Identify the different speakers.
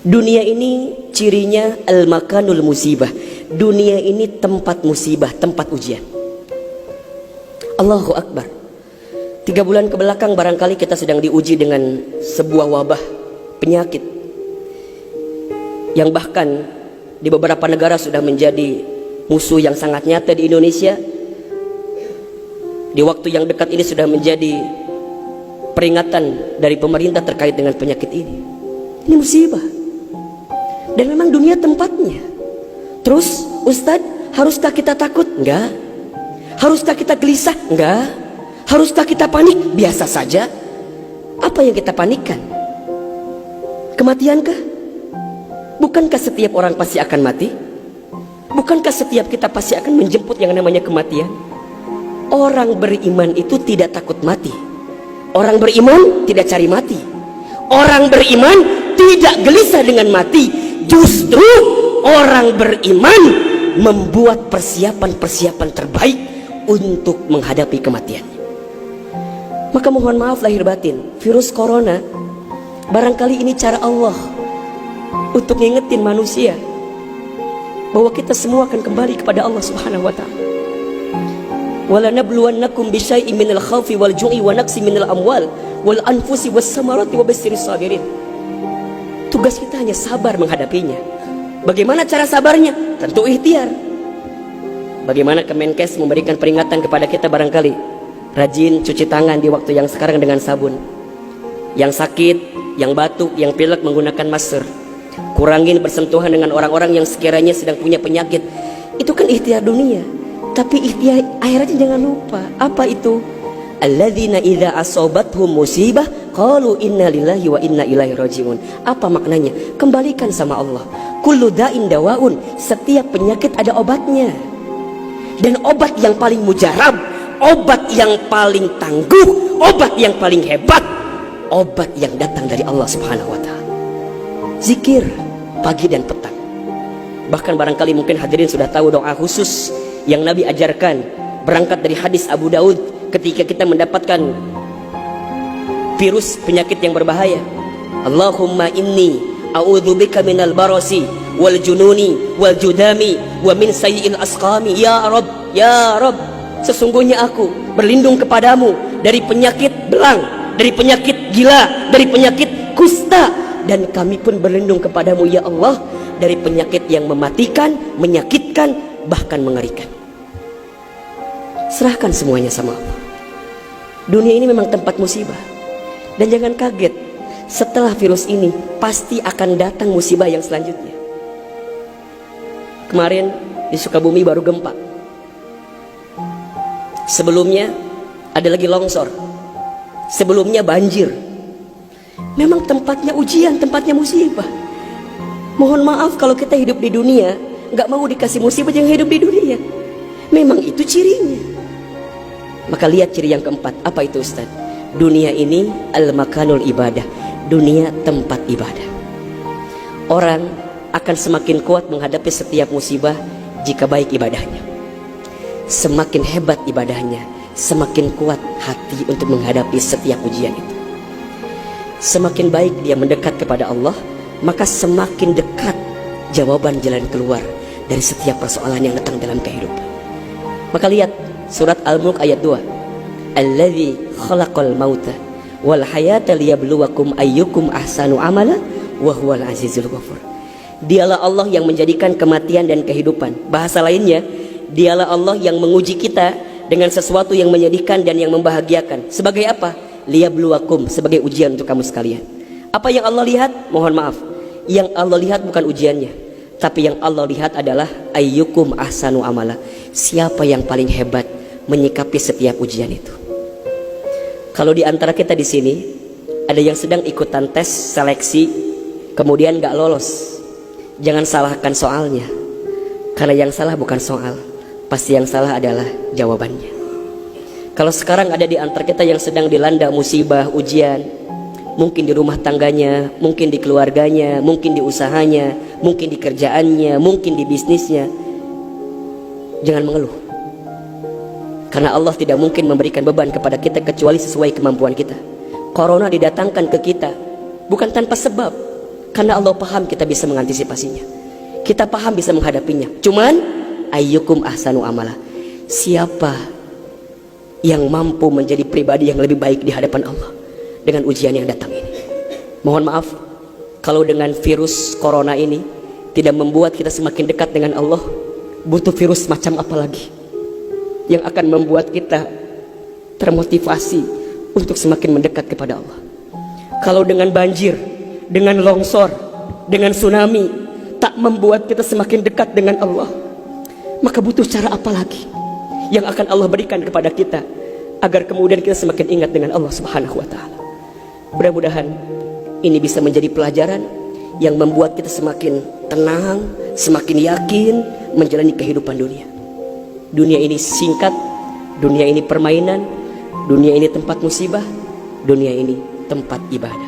Speaker 1: Dunia ini cirinya al-makanul musibah. Dunia ini tempat musibah, tempat ujian. Allahu Akbar. 3 bulan kebelakang barangkali kita sedang diuji dengan sebuah wabah penyakit yang bahkan di beberapa negara sudah menjadi musuh yang sangat nyata. Di Indonesia di waktu yang dekat ini sudah menjadi peringatan dari pemerintah terkait dengan penyakit ini. Ini musibah. Dan memang dunia tempatnya. Terus Ustadz, haruskah kita takut? Enggak. Haruskah kita gelisah? Enggak. Haruskah kita panik? Biasa saja. Apa yang kita panikkan? Kematiankah? Bukankah setiap orang pasti akan mati? Bukankah setiap kita pasti akan menjemput yang namanya kematian? Orang beriman itu tidak takut mati. Orang beriman tidak cari mati. Orang beriman tidak gelisah dengan mati. Justru orang beriman membuat persiapan-persiapan terbaik untuk menghadapi kematian. Maka mohon maaf lahir batin, virus corona barangkali ini cara Allah untuk ngingetin manusia bahwa kita semua akan kembali kepada Allah Subhanahu wa taala. Wala nabluwannakum bisyai'in minal khaufi wal ju'i wa naqsi minal amwal wal anfusi was samarati wa basyyiris sabirin. Tugas kita hanya sabar menghadapinya. Bagaimana cara sabarnya? Tentu ikhtiar. Bagaimana Kemenkes memberikan peringatan kepada kita barangkali? Rajin cuci tangan di waktu yang sekarang dengan sabun. Yang sakit, yang batuk, yang pilek menggunakan masker. Kurangin bersentuhan dengan orang-orang yang sekiranya sedang punya penyakit. Itu kan ikhtiar dunia. Tapi ikhtiar akhiratnya jangan lupa. Apa itu? Alladzina idza asobathum musibah qalu inna lillahi wa inna ilaihi rajiun. Apa maknanya? Kembalikan sama Allah. Kullu da'in dawaun. Setiap penyakit ada obatnya. Dan obat yang paling mujarab, obat yang paling tangguh, obat yang paling hebat, obat yang datang dari Allah Subhanahu wa taala. Zikir pagi dan petang. Bahkan barangkali mungkin hadirin sudah tahu doa khusus yang Nabi ajarkan berangkat dari hadis Abu Daud ketika kita mendapatkan virus penyakit yang berbahaya. Allahumma inni a'udzubika minal barasi wal jununi wal judami wa min sayyi'il asqami. Ya Rabb, ya Rabb, sesungguhnya aku berlindung kepadamu dari penyakit belang, dari penyakit gila, dari penyakit kusta, dan kami pun berlindung kepadamu ya Allah dari penyakit yang mematikan, menyakitkan, bahkan mengerikan. Serahkan semuanya sama Allah. Dunia ini memang tempat musibah. Dan jangan kaget, setelah virus ini pasti akan datang musibah yang selanjutnya. Kemarin di Sukabumi baru gempa. Sebelumnya ada lagi longsor. Sebelumnya banjir. Memang tempatnya ujian, tempatnya musibah. Mohon maaf kalau kita hidup di dunia gak mau dikasih musibah yang hidup di dunia. Memang itu cirinya. Maka lihat ciri yang keempat. Apa itu Ustaz? Dunia ini al-makanul ibadah. Dunia tempat ibadah. Orang akan semakin kuat menghadapi setiap musibah jika baik ibadahnya. Semakin hebat ibadahnya, semakin kuat hati untuk menghadapi setiap ujian itu. Semakin baik dia mendekat kepada Allah, maka semakin dekat jawaban jalan keluar dari setiap persoalan yang datang dalam kehidupan. Maka lihat surat Al-Mulk ayat 2. Alladzi khalaqal mauta wal hayata liyabluwakum ayyukum ahsanu amala wa huwal azizul ghafur. Dialah Allah yang menjadikan kematian dan kehidupan. Bahasa lainnya, dialah Allah yang menguji kita dengan sesuatu yang menyedihkan dan yang membahagiakan. Sebagai apa? Liyabluwakum, sebagai ujian untuk kamu sekalian. Apa yang Allah lihat? Mohon maaf, yang Allah lihat bukan ujiannya, tapi yang Allah lihat adalah ayyukum ahsanu amala. Siapa yang paling hebat menyikapi setiap ujian itu. Kalau di antara kita di sini ada yang sedang ikutan tes seleksi kemudian gak lolos, jangan salahkan soalnya, karena yang salah bukan soal, pasti yang salah adalah jawabannya. Kalau sekarang ada di antara kita yang sedang dilanda musibah, ujian, mungkin di rumah tangganya, mungkin di keluarganya, mungkin di usahanya, mungkin di kerjaannya, mungkin di bisnisnya, jangan mengeluh. Karena Allah tidak mungkin memberikan beban kepada kita kecuali sesuai kemampuan kita. Corona didatangkan ke kita bukan tanpa sebab. Karena Allah paham kita bisa mengantisipasinya, kita paham bisa menghadapinya. Cuman ayyukum ahsanu amala, siapa yang mampu menjadi pribadi yang lebih baik di hadapan Allah dengan ujian yang datang ini. Mohon maaf kalau dengan virus corona ini tidak membuat kita semakin dekat dengan Allah, butuh virus macam apa lagi yang akan membuat kita termotivasi untuk semakin mendekat kepada Allah. Kalau dengan banjir, dengan longsor, dengan tsunami tak membuat kita semakin dekat dengan Allah, maka butuh cara apa lagi yang akan Allah berikan kepada kita agar kemudian kita semakin ingat dengan Allah Subhanahu wa Ta'ala. Mudah-mudahan ini bisa menjadi pelajaran yang membuat kita semakin tenang, semakin yakin menjalani kehidupan dunia. Dunia ini singkat, dunia ini permainan, dunia ini tempat musibah, dunia ini tempat ibadah.